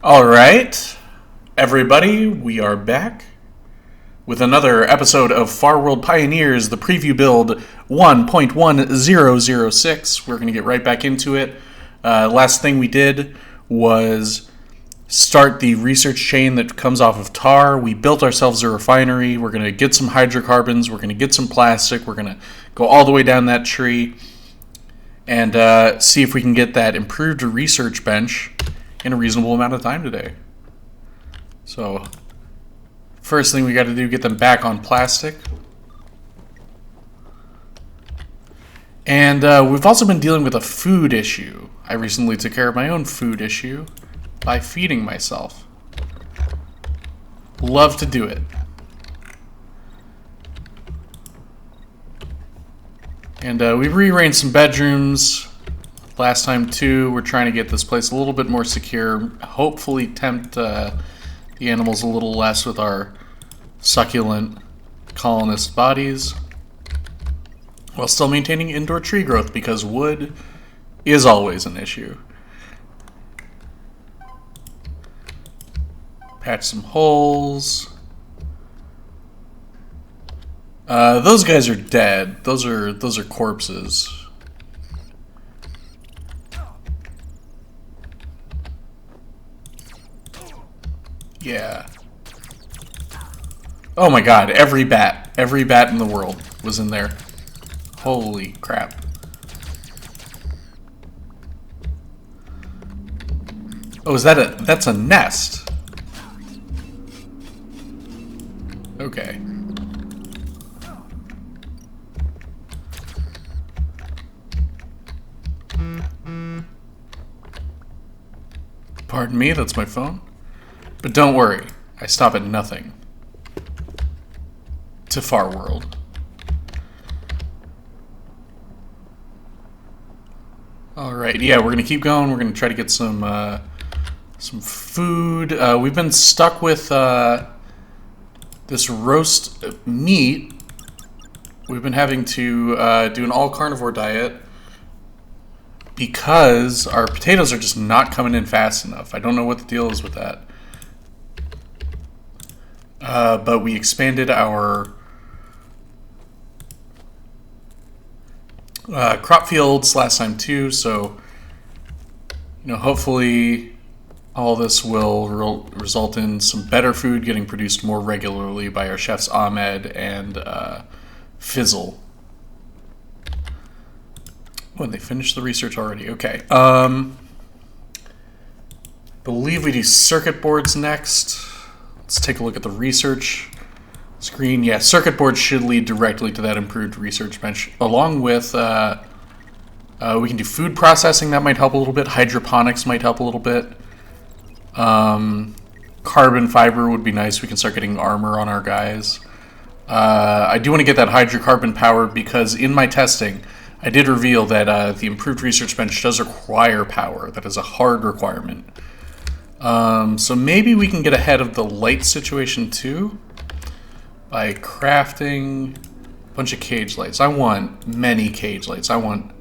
All right, everybody, we are back with another episode of Farworld Pioneers, the preview build 1.1006. We're going to get right back into it. Last thing we did was start the research chain that comes off of tar. We built ourselves a refinery. We're going to get some hydrocarbons. We're going to get some plastic. We're going to go all the way down that tree and see if we can get that improved research bench in a reasonable amount of time today. So, first thing we got to do, get them back on plastic. And we've also been dealing with a food issue. I recently took care of my own food issue by feeding myself. Love to do it. And we rearranged some bedrooms last time too. We're trying to get this place a little bit more secure. Hopefully tempt the animals a little less with our succulent colonist bodies, while still maintaining indoor tree growth because wood is always an issue. Patch some holes. Those guys are dead. Those are corpses. Yeah. Oh my god, every bat in the world was in there. Holy crap. Oh, that's a nest. Okay. Pardon me, that's my phone. But don't worry, I stop at nothing to Farworld. Alright, yeah, we're gonna keep going. We're gonna try to get some food. We've been stuck with this roast meat. We've been having to do an all-carnivore diet because our potatoes are just not coming in fast enough. I don't know what the deal is with that. But we expanded our crop fields last time too, so hopefully all this will result in some better food getting produced more regularly by our chefs Ahmed and Fizzle. When they finished the research already, okay. Believe we do circuit boards next. Let's take a look at the research screen. Yeah, circuit boards should lead directly to that improved research bench, along with we can do food processing. That might help a little bit. Hydroponics might help a little bit. Carbon fiber would be nice. We can start getting armor on our guys. I do want to get that hydrocarbon power because in my testing, I did reveal that the improved research bench does require power. That is a hard requirement. So maybe we can get ahead of the light situation too by crafting a bunch of cage lights. I want many cage lights. I want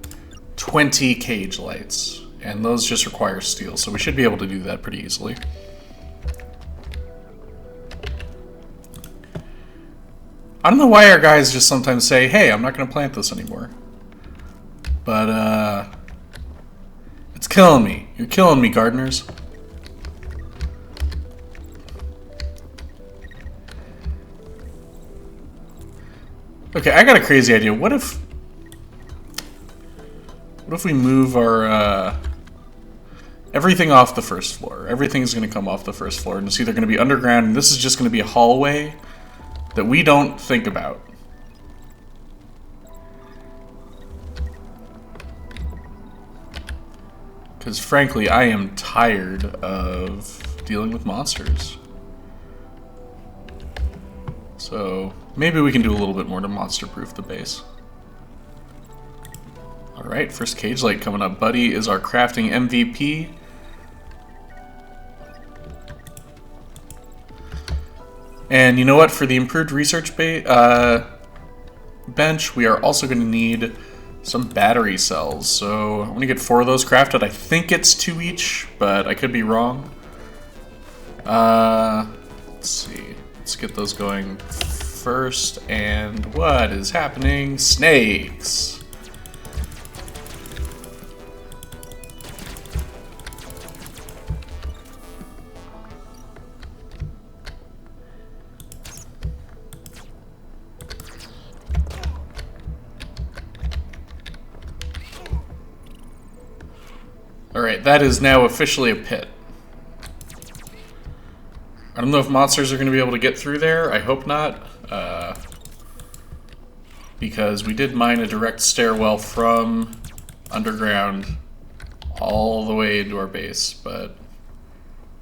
20 cage lights, and those just require steel, so we should be able to do that pretty easily. I don't know why our guys just sometimes say, hey, I'm not going to plant this anymore. But, it's killing me. You're killing me, gardeners. Okay, I got a crazy idea. What if we move our everything off the first floor? Everything's going to come off the first floor, and it's either going to be underground, and this is just going to be a hallway that we don't think about. Because frankly, I am tired of dealing with monsters. So maybe we can do a little bit more to monster-proof the base. Alright, first cage light coming up. Buddy is our crafting MVP. And you know what? For the improved research bench, we are also going to need some battery cells. So I'm going to get 4 of those crafted. I think it's 2 each, but I could be wrong. Let's see. Let's get those going first. And what is happening? Snakes. Alright, that is now officially a pit. I don't know if monsters are going to be able to get through there. I hope not. Because we did mine a direct stairwell from underground all the way into our base, but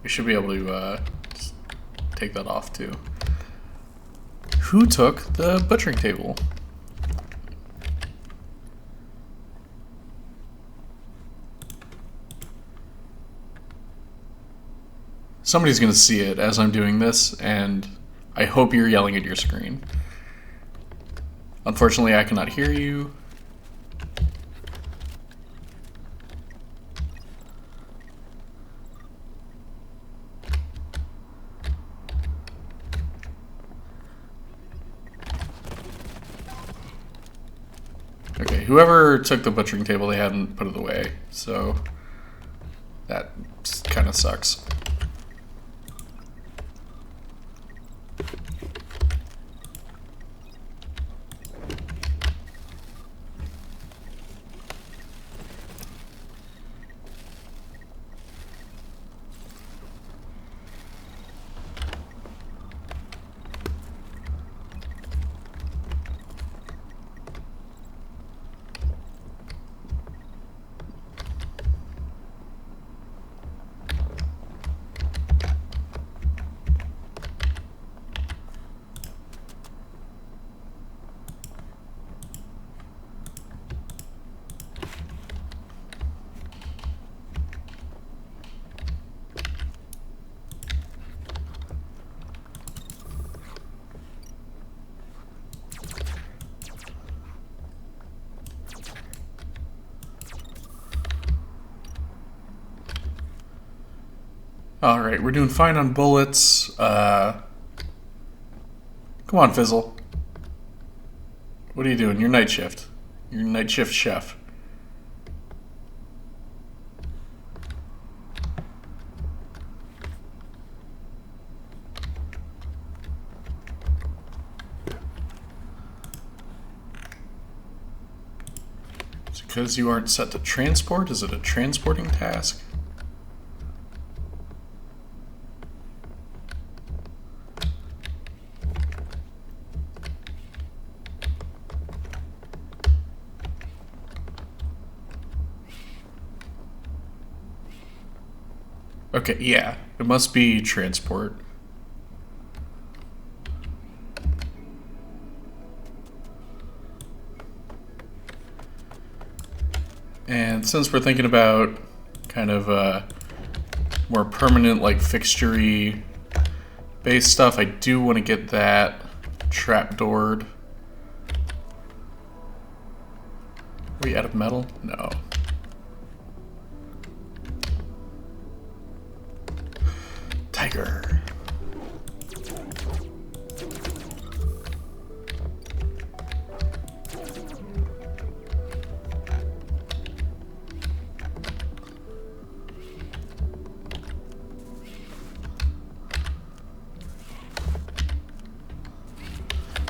we should be able to just take that off too. Who took the butchering table? Somebody's going to see it as I'm doing this, and I hope you're yelling at your screen. Unfortunately, I cannot hear you. Okay, whoever took the butchering table, they hadn't put it away, so that kind of sucks. Alright, we're doing fine on bullets. Come on, Fizzle. What are you doing? Your night shift. Your night shift chef. Is it because you aren't set to transport? Is it a transporting task? Okay, yeah, it must be transport. And since we're thinking about kind of more permanent, like fixture-y base stuff, I do want to get that trapdoored. Are we out of metal? No. Tiger.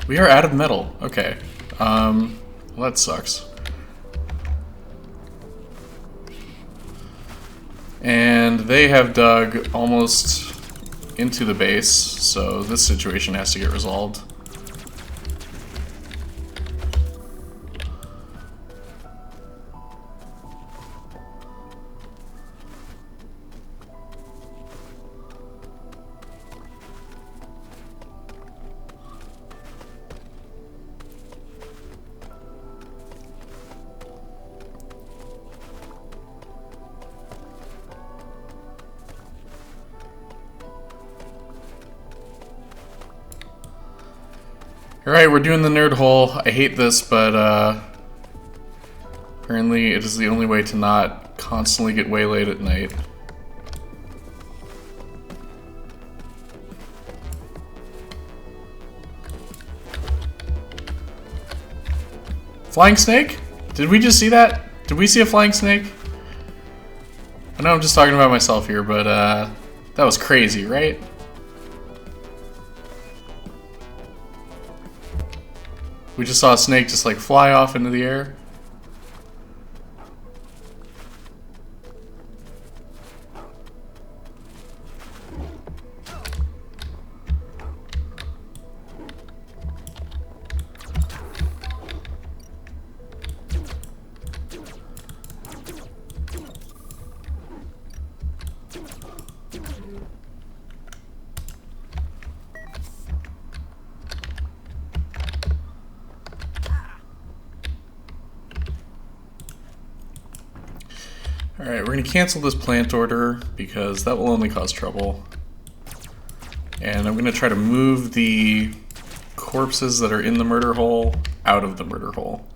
We are out of metal. Okay. Well, that sucks. And they have dug almost into the base, so this situation has to get resolved. Alright, we're doing the nerd hole. I hate this, but apparently it is the only way to not constantly get waylaid at night. Flying snake? Did we just see that? Did we see a flying snake? I know I'm just talking about myself here, but that was crazy, right? We just saw a snake just like fly off into the air. Alright, we're going to cancel this plant order because that will only cause trouble. And I'm going to try to move the corpses that are in the murder hole out of the murder hole.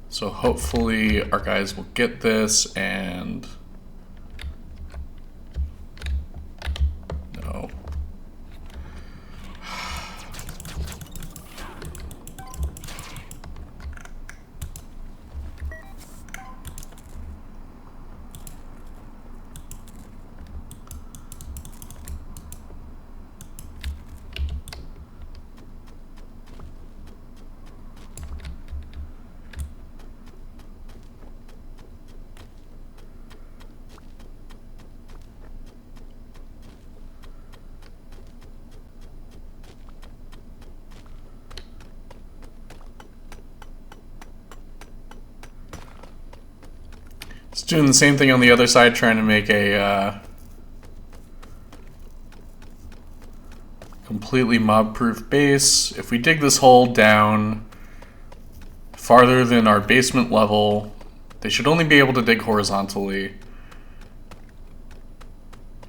So hopefully our guys will get this and... No. It's doing the same thing on the other side, trying to make a completely mob-proof base. If we dig this hole down farther than our basement level, they should only be able to dig horizontally.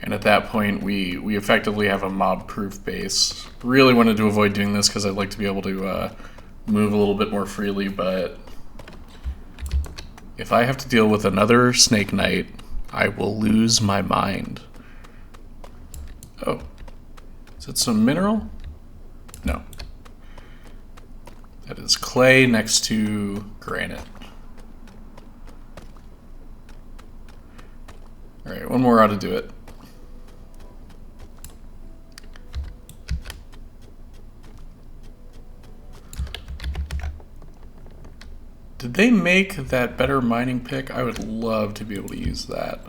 And at that point, we effectively have a mob-proof base. Really wanted to avoid doing this because I'd like to be able to move a little bit more freely, but if I have to deal with another Snake Knight, I will lose my mind. Oh. Is it some mineral? No. That is clay next to granite. Alright, one more ought to do it. Did they make that better mining pick? I would love to be able to use that.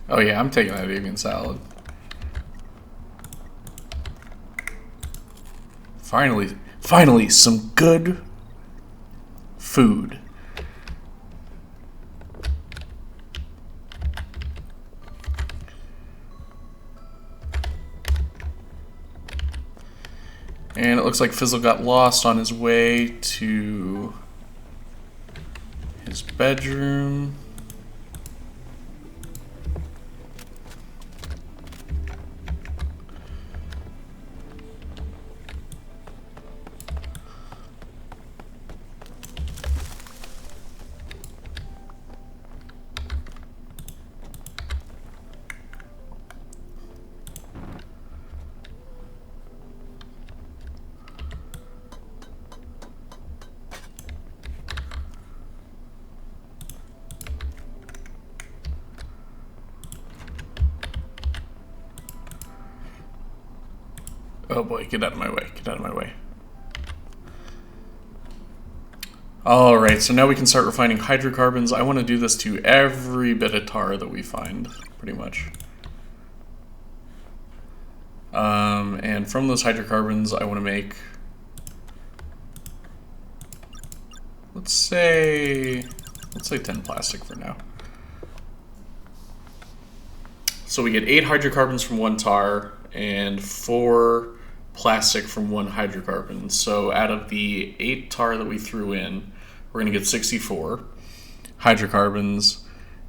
Oh yeah, I'm taking that avian salad. Finally, some good food. And it looks like Fizzle got lost on his way to his bedroom. Oh boy, get out of my way, get out of my way. Alright, so now we can start refining hydrocarbons. I want to do this to every bit of tar that we find, pretty much. And from those hydrocarbons, I want to make, let's say, Let's say 10 plastic for now. So we get 8 hydrocarbons from 1 tar and 4 plastic from 1 hydrocarbon. So out of the 8 tar that we threw in, we're going to get 64 hydrocarbons,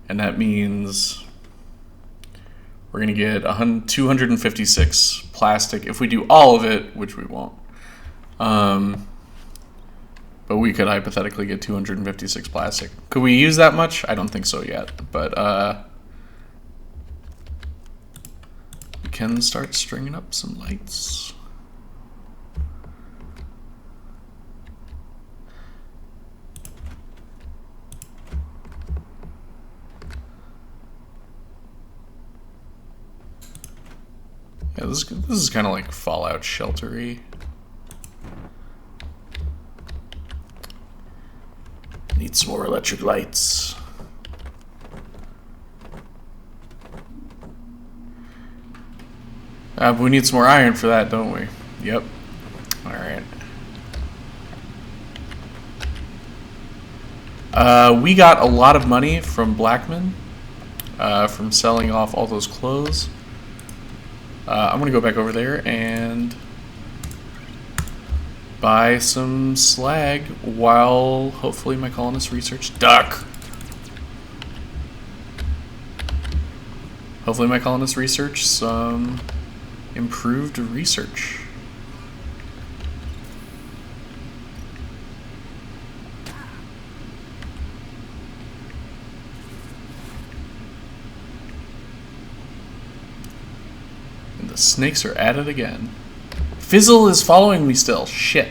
and that means we're going to get 256 plastic if we do all of it, which we won't. But we could hypothetically get 256 plastic. Could we use that much? I don't think so yet, but we can start stringing up some lights. Yeah, this is kind of like Fallout sheltery. Need some more electric lights. But we need some more iron for that, don't we? Yep. Alright. We got a lot of money from Blackman from selling off all those clothes. I'm going to go back over there and buy some slag while hopefully my colonists research duck. Hopefully my colonists research some improved research. And the snakes are at it again. Fizzle is following me still. Shit.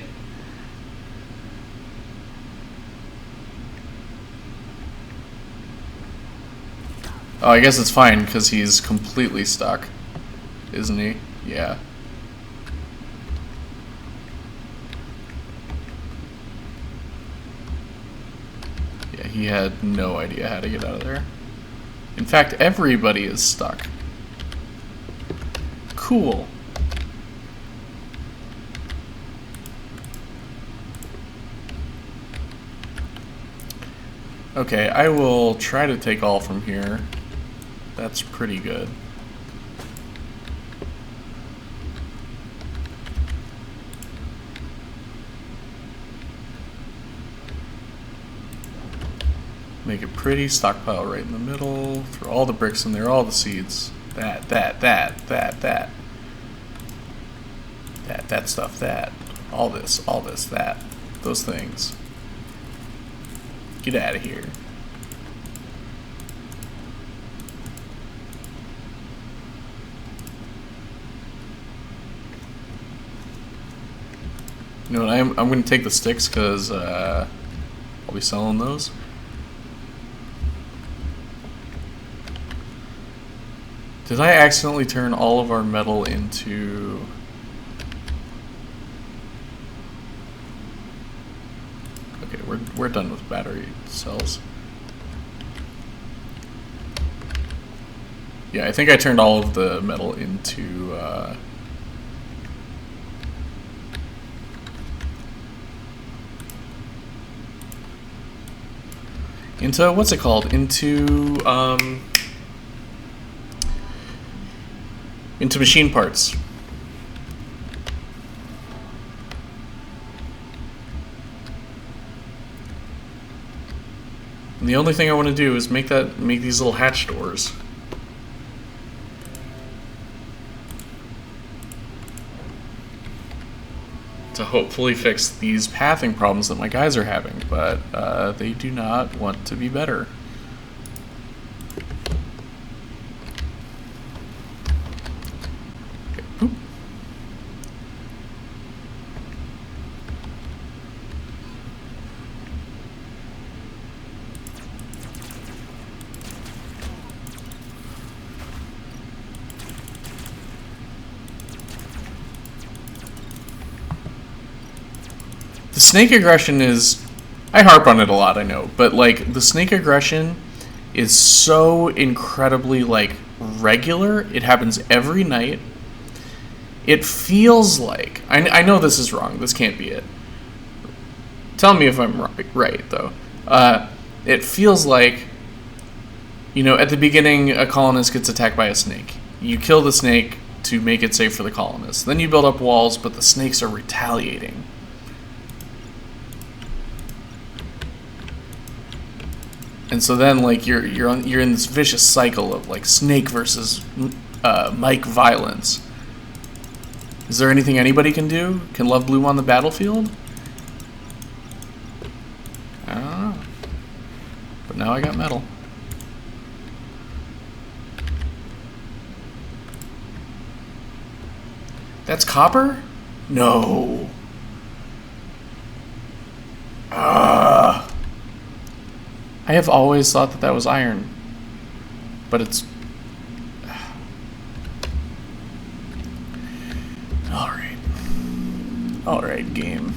Oh, I guess it's fine because he's completely stuck, isn't he? Yeah. Yeah, he had no idea how to get out of there. In fact, everybody is stuck. Cool. Okay, I will try to take all from here. That's pretty good. Make it pretty, stockpile right in the middle, throw all the bricks in there, all the seeds. That stuff, that. All this, that. Those things. Get out of here. You know what, I'm going to take the sticks because I'll be selling those. Did I accidentally turn all of our metal into... Okay, we're done with battery cells. Yeah, I think I turned all of the metal into... into, what's it called? Into machine parts. And the only thing I want to do is make these little hatch doors. To hopefully fix these pathing problems that my guys are having, but they do not want to be better. Okay, boop. The snake aggression is... I harp on it a lot, I know, but, like, the snake aggression is so incredibly, like, regular. It happens every night. It feels like... I know this is wrong. This can't be it. Tell me if I'm right, though. it feels like, you know, at the beginning, a colonist gets attacked by a snake. You kill the snake to make it safe for the colonists. Then you build up walls, but the snakes are retaliating. And so then, like, you're in this vicious cycle of like snake versus Mike violence. Is there anything anybody can do? Can love bloom on the battlefield? I don't know. But now I got metal. That's copper? No. I have always thought that that was iron. But it's... Alright. Alright, game.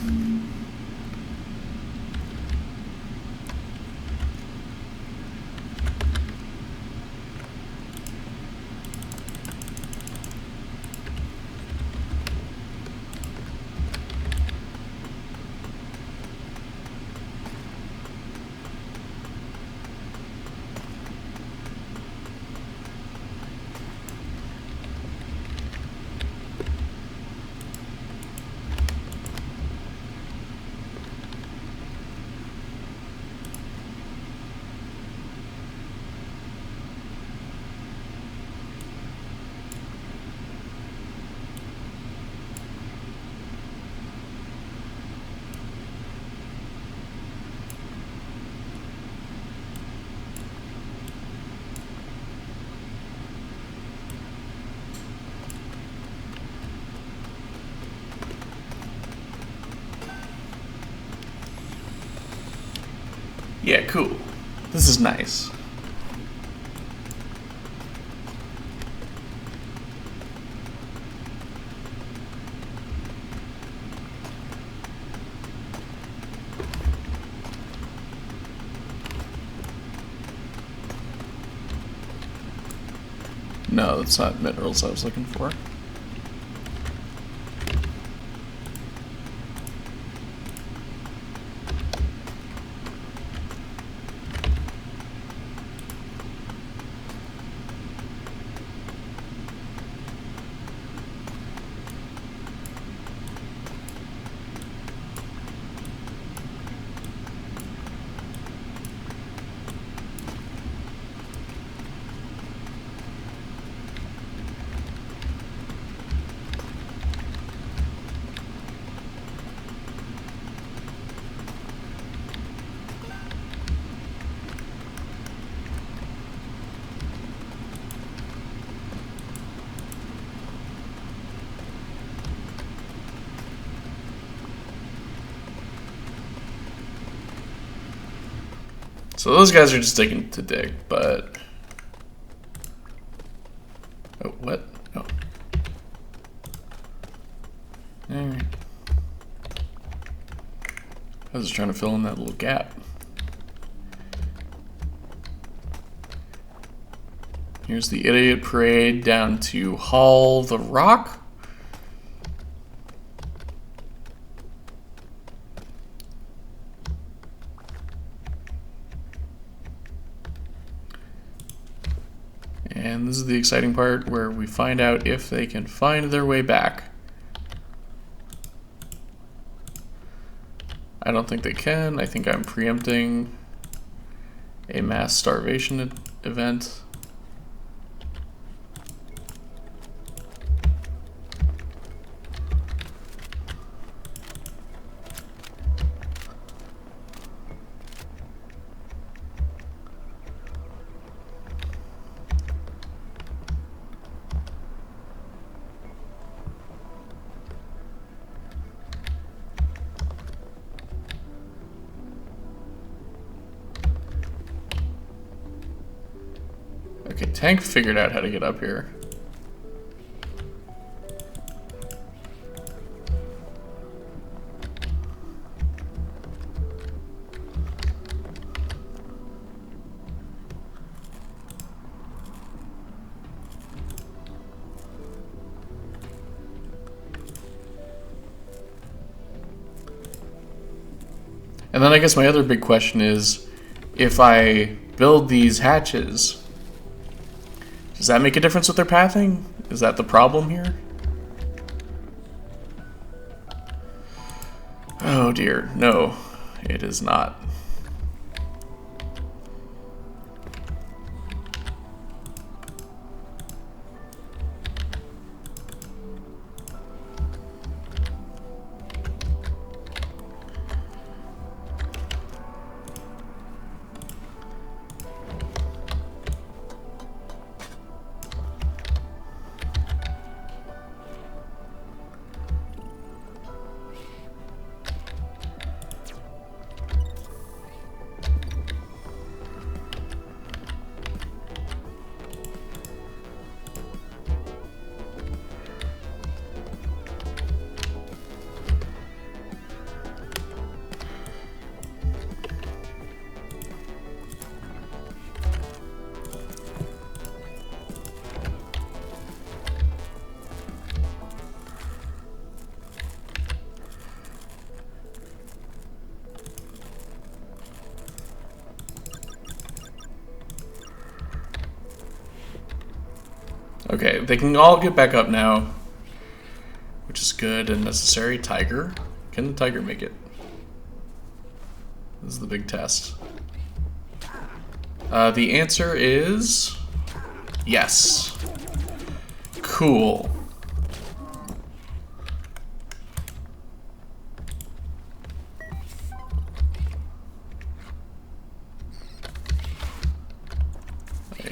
Yeah, cool. This is nice. No, that's not minerals I was looking for. So those guys are just digging to dig, but... Oh, what? Oh. Alright. I was just trying to fill in that little gap. Here's the idiot parade down to haul the rock. And this is the exciting part where we find out if they can find their way back. I don't think they can. I think I'm preempting a mass starvation event. Okay, Tank figured out how to get up here. And then I guess my other big question is, if I build these hatches, does that make a difference with their pathing? Is that the problem here? Oh dear, no, it is not. Okay, they can all get back up now, which is good and necessary. Tiger. Can the tiger make it? This is the big test. The answer is yes. Cool.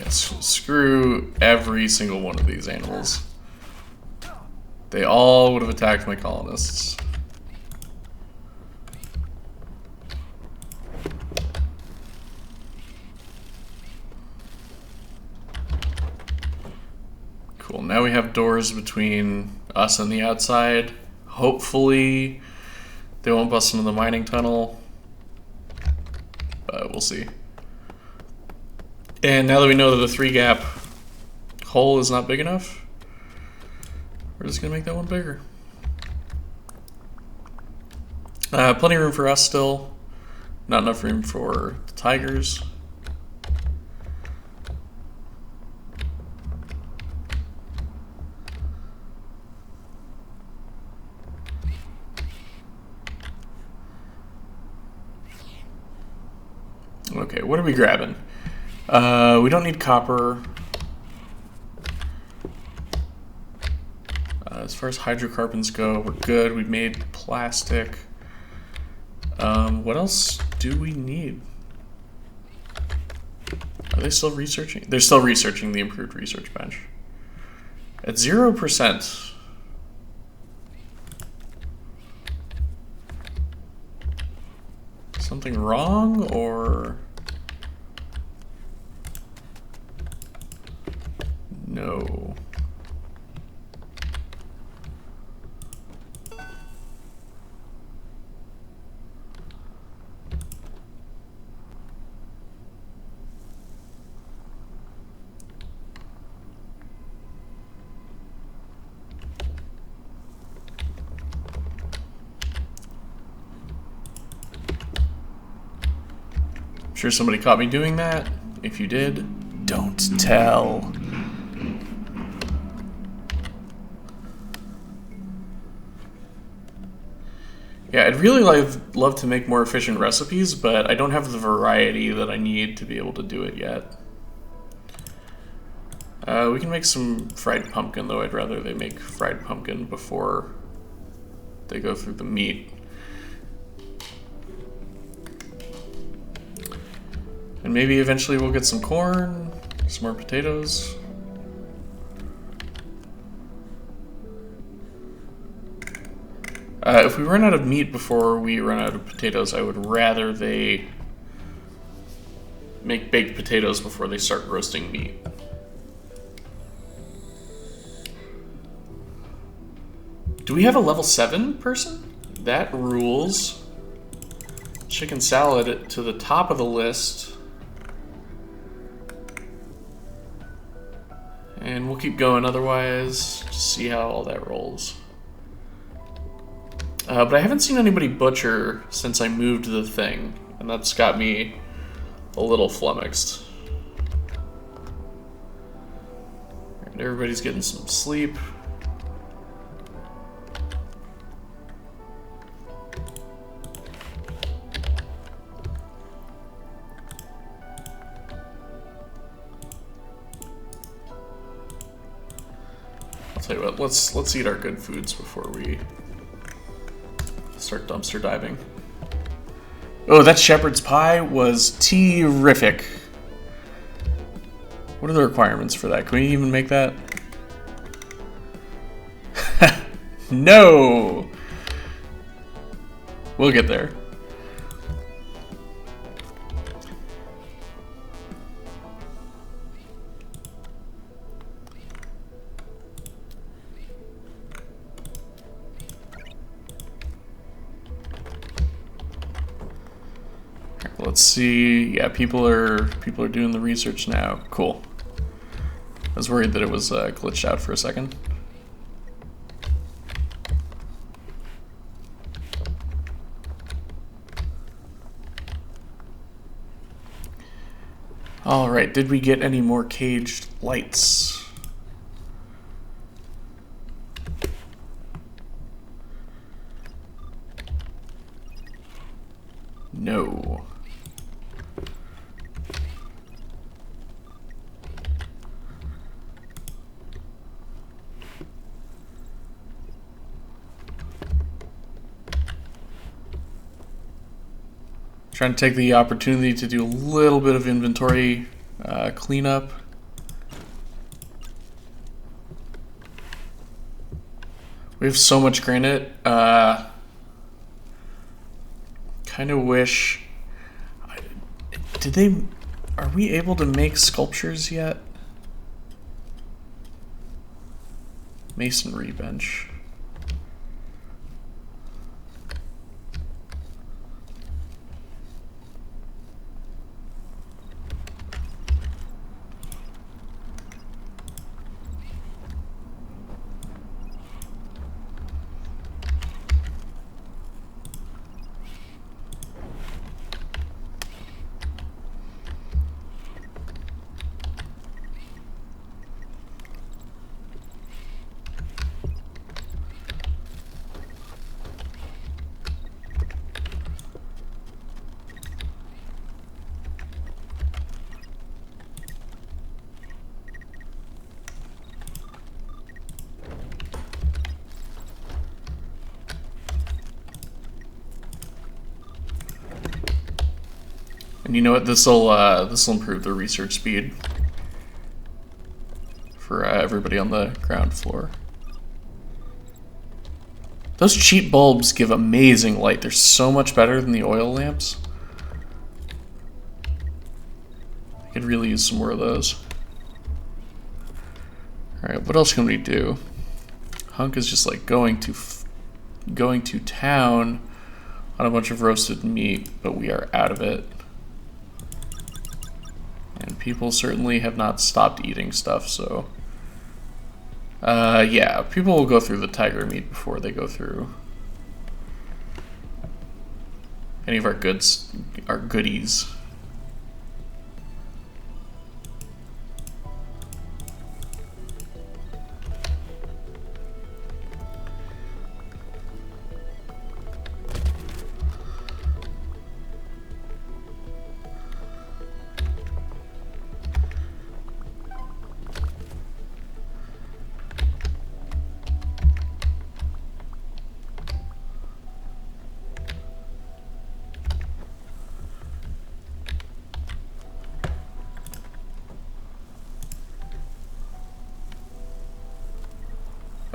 Screw every single one of these animals. They all would have attacked my colonists. Cool, now we have doors between us and the outside. Hopefully they won't bust into the mining tunnel, but we'll see. And now that we know that the 3-gap hole is not big enough, we're just gonna make that one bigger. Plenty of room for us still. Not enough room for the tigers. Okay, what are we grabbing? We don't need copper. As far as hydrocarbons go, we're good. We've made plastic. What else do we need? Are they still researching? They're still researching the improved research bench. At 0%. Something wrong, or... No. I'm sure somebody caught me doing that. If you did, don't tell. Yeah, I'd really love to make more efficient recipes, but I don't have the variety that I need to be able to do it yet. We can make some fried pumpkin, though I'd rather they make fried pumpkin before they go through the meat. And maybe eventually we'll get some corn, some more potatoes. If we run out of meat before we run out of potatoes, I would rather they make baked potatoes before they start roasting meat. Do we have a level 7 person? That rules. Chicken salad to the top of the list. And we'll keep going otherwise, just see how all that rolls. But I haven't seen anybody butcher since I moved the thing, and that's got me a little flummoxed. And everybody's getting some sleep. I'll tell you what, let's eat our good foods before we start dumpster diving. Oh, that shepherd's pie was terrific. What are the requirements for that? Can we even make that? No! We'll get there. Let's see. Yeah, people are doing the research now. Cool. I was worried that it was glitched out for a second. All right. Did we get any more caged lights? No. Trying to take the opportunity to do a little bit of inventory cleanup. We have so much granite. Kind of wish. Are we able to make sculptures yet? Masonry bench. And you know what? This'll improve the research speed for everybody on the ground floor. Those cheap bulbs give amazing light. They're so much better than the oil lamps. I could really use some more of those. Alright, what else can we do? Hunk is just like going to town on a bunch of roasted meat, but we are out of it. And people certainly have not stopped eating stuff, so... yeah, people will go through the tiger meat before they go through any of our goodies.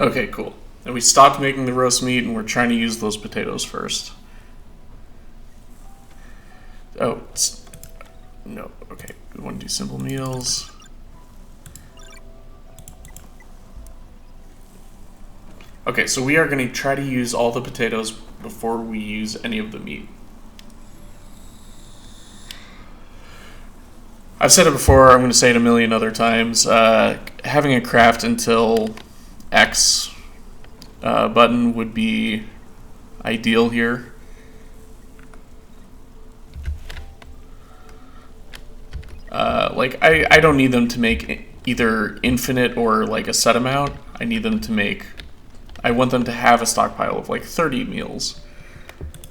Okay, cool. And we stopped making the roast meat, and we're trying to use those potatoes first. Oh, no, okay. We want to do simple meals. Okay, so we are going to try to use all the potatoes before we use any of the meat. I've said it before, I'm going to say it a million other times. Having a craft until X button would be ideal here. Like, I don't need them to make either infinite or like a set amount. I need them to make, I want them to have a stockpile of like 30 meals.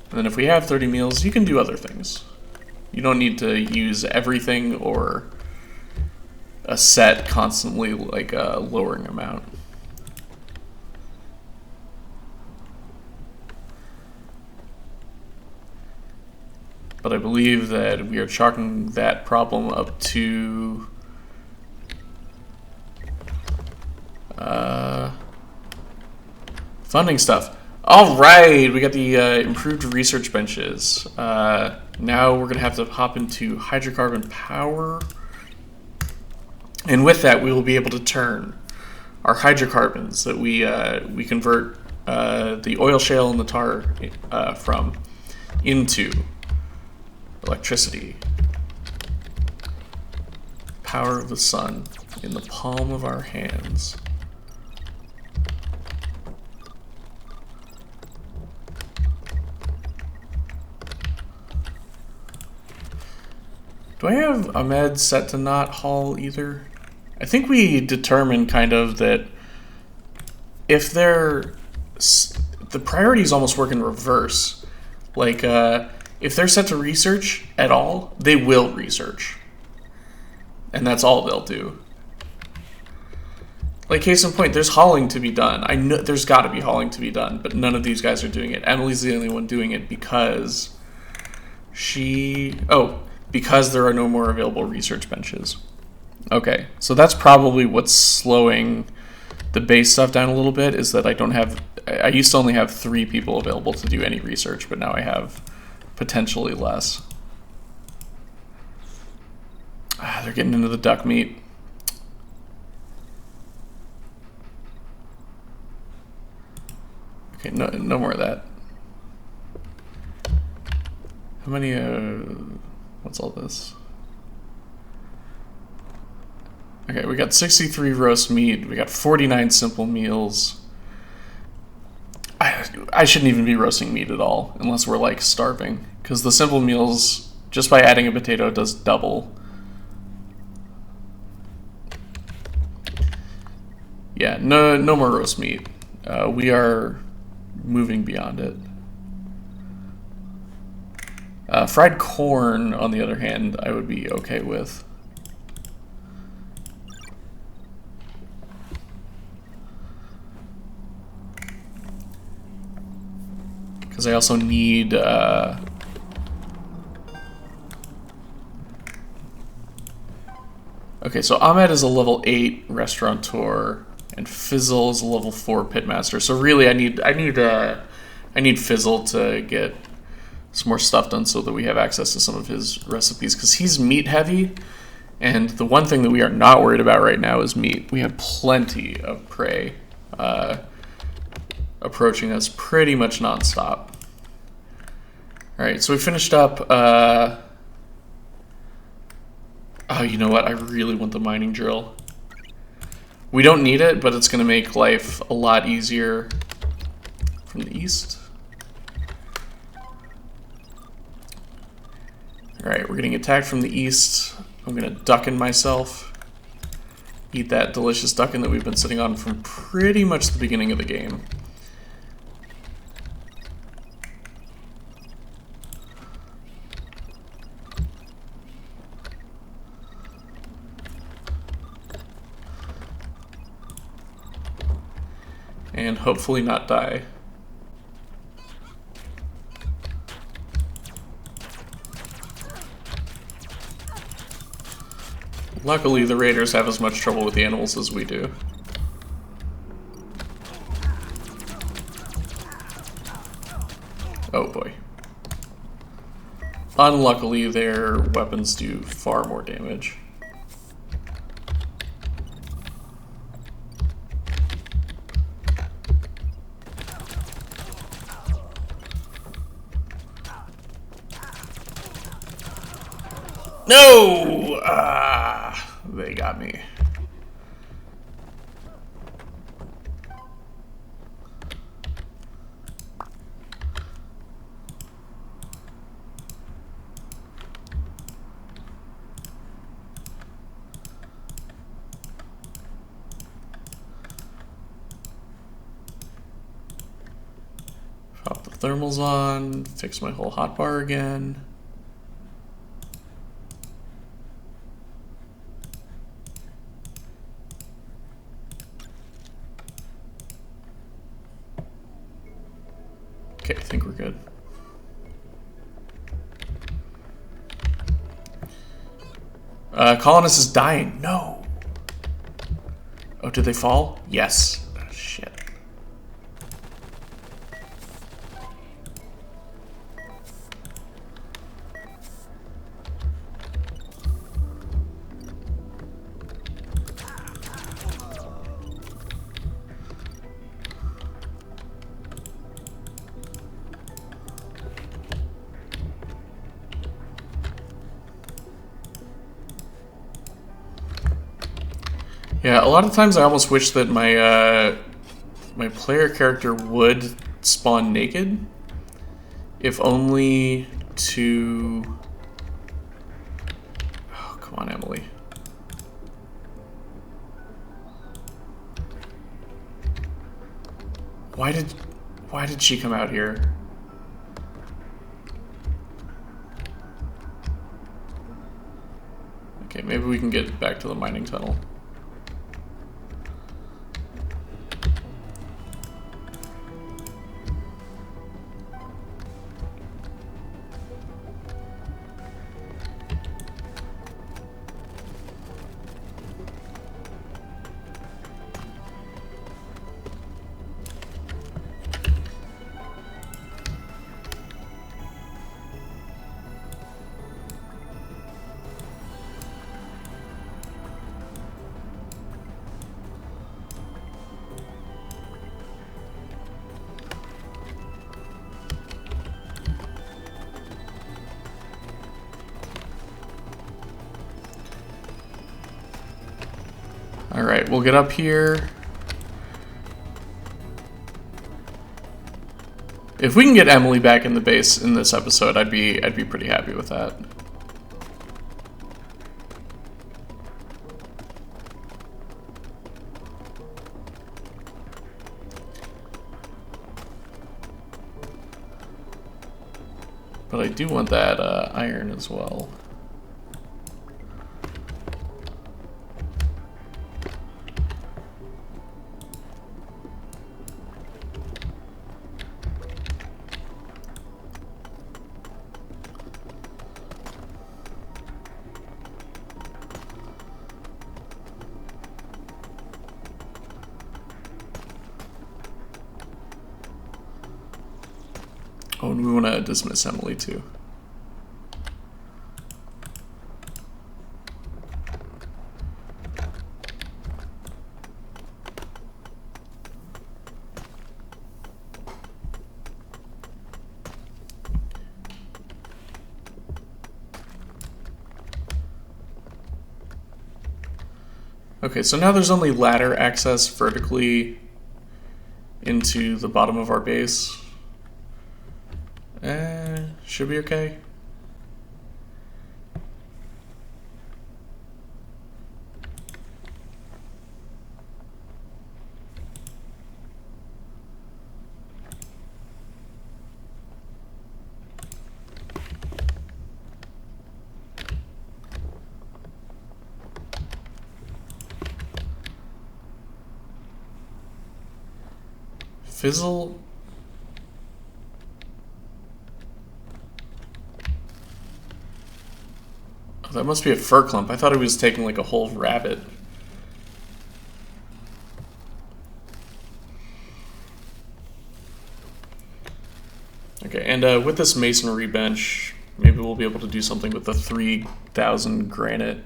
And then if we have 30 meals, you can do other things. You don't need to use everything or a set constantly like a lowering amount. But I believe that we are chalking that problem up to funding stuff. All right, we got the improved research now we're going to have to hop into hydrocarbon power. And with that, we will be able to turn our hydrocarbons that we convert the oil shale and the tar from into electricity. Power of the sun in the palm of our hands. Do I have Ahmed set to not haul either? I think we determined kind of that if the priorities almost work in reverse. Like, if they're set to research at all, they will research. And that's all they'll do. Like, case in point, there's hauling to be done. I know there's got to be hauling to be done, but none of these guys are doing it. Emily's the only one doing it because because there are no more available research benches. Okay, so that's probably what's slowing the base stuff down a little bit, is that I used to only have 3 people available to do any research, but now I have potentially less. They're getting into the duck meat. Okay, no more of that. How many, what's all this? Okay, we got 63 roast meat. We got 49 simple meals. I shouldn't even be roasting meat at all, unless we're, like, starving. Because the simple meals, just by adding a potato, does double. Yeah, no more roast meat. We are moving beyond it. Fried corn, on the other hand, I would be okay with. Because I also need... Okay, so Ahmed is a level 8 restaurateur, and Fizzle is a level 4 pitmaster. So really, I need Fizzle to get some more stuff done so that we have access to some of his recipes, because he's meat heavy, and the one thing that we are not worried about right now is meat. We have plenty of prey approaching us pretty much nonstop. Alright, so we finished up... Oh, you know what? I really want the mining drill. We don't need it, but it's going to make life a lot easier from the east. Alright, we're getting attacked from the east. I'm going to ducken myself. Eat that delicious ducken that we've been sitting on from pretty much the beginning of the game. And hopefully not die. Luckily, the raiders have as much trouble with the animals as we do. Oh boy. Unluckily, their weapons do far more damage. No! They got me. Thermal's on. Fix my whole hotbar again. Okay, I think we're good. Colonist is dying. No. Oh, did they fall? Yes. Oh, shit. Yeah, a lot of times I almost wish that my player character would spawn naked, if only to... Oh, come on, Emily. Why did she come out here? Okay, maybe we can get back to the mining tunnel. Alright, we'll get up here. If we can get Emily back in the base in this episode, I'd be pretty happy with that. But I do want that iron as well. Oh, and we want to dismiss Emily too. Okay, so now there's only ladder access vertically into the bottom of our base. Should be okay. Fizzle. Oh, that must be a fur clump. I thought it was taking like a whole rabbit. Okay, and with this masonry bench, maybe we'll be able to do something with the 3,000 granite.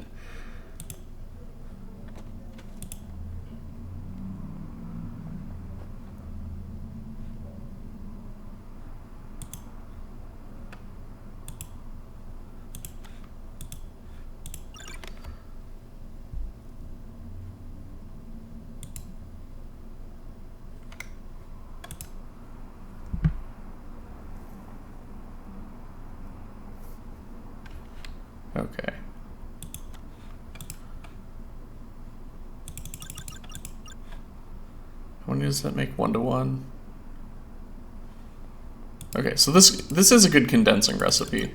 Okay. How many does that make? 1 to 1? Okay, so this is a good condensing recipe.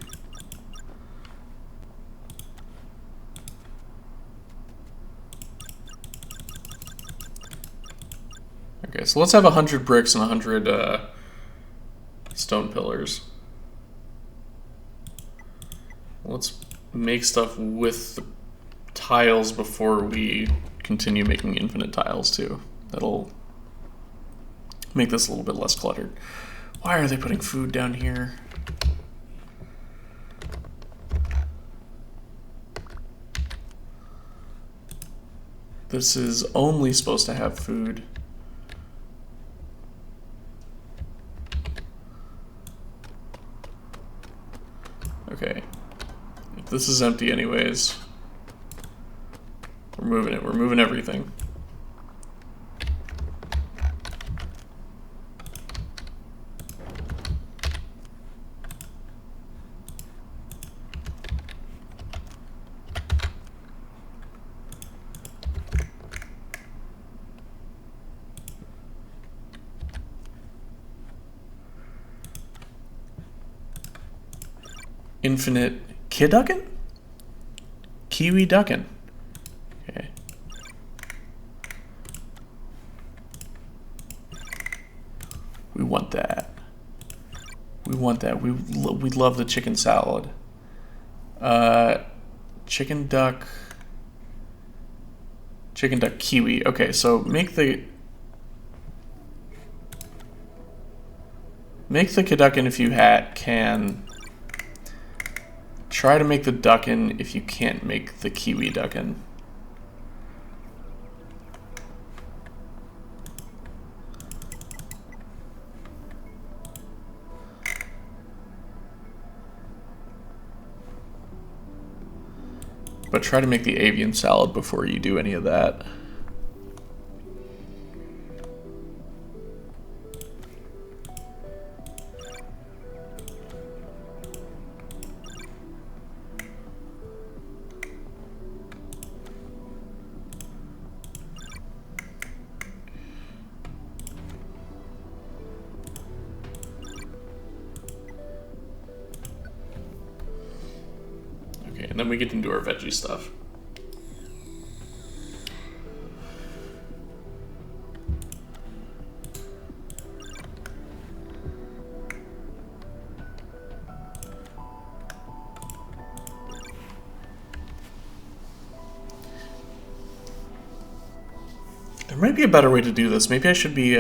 Okay, so let's have 100 bricks and 100 stone pillars. Let's make stuff with the tiles before we continue making infinite tiles too. That'll make this a little bit less cluttered. Why are they putting food down here? This is only supposed to have food. Okay. If this is empty anyways, we're moving it. We're moving everything. Infinite Kiduckin? Kiwi duckin. Okay. We want that. We want that. We love the chicken salad. Chicken duck kiwi. Okay, so make the Kiduckin if you can. Try to make the duckin if you can't make the kiwi duckin. But try to make the avian salad before you do any of that. And then we get into our veggie stuff. There might be a better way to do this. Maybe I should be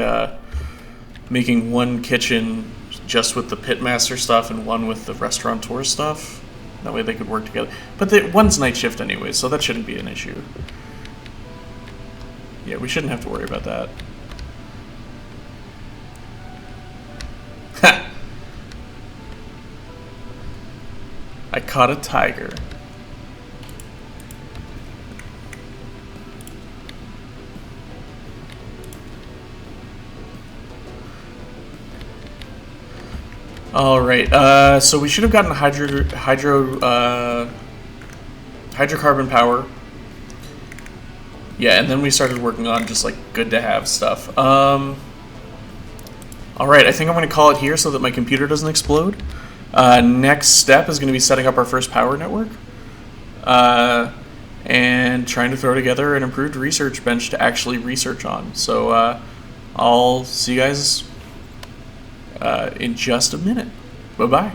making one kitchen just with the pitmaster stuff and one with the restaurateur stuff. That way they could work together. But one's night shift anyway, so that shouldn't be an issue. Yeah, we shouldn't have to worry about that. Ha! I caught a tiger. All right, so we should have gotten hydrocarbon power. Yeah, and then we started working on just like good to have stuff. All right, I think I'm going to call it here so that my computer doesn't explode. Next step is going to be setting up our first power network and trying to throw together an improved research bench to actually research on. So I'll see you guys in just a minute. Bye-bye.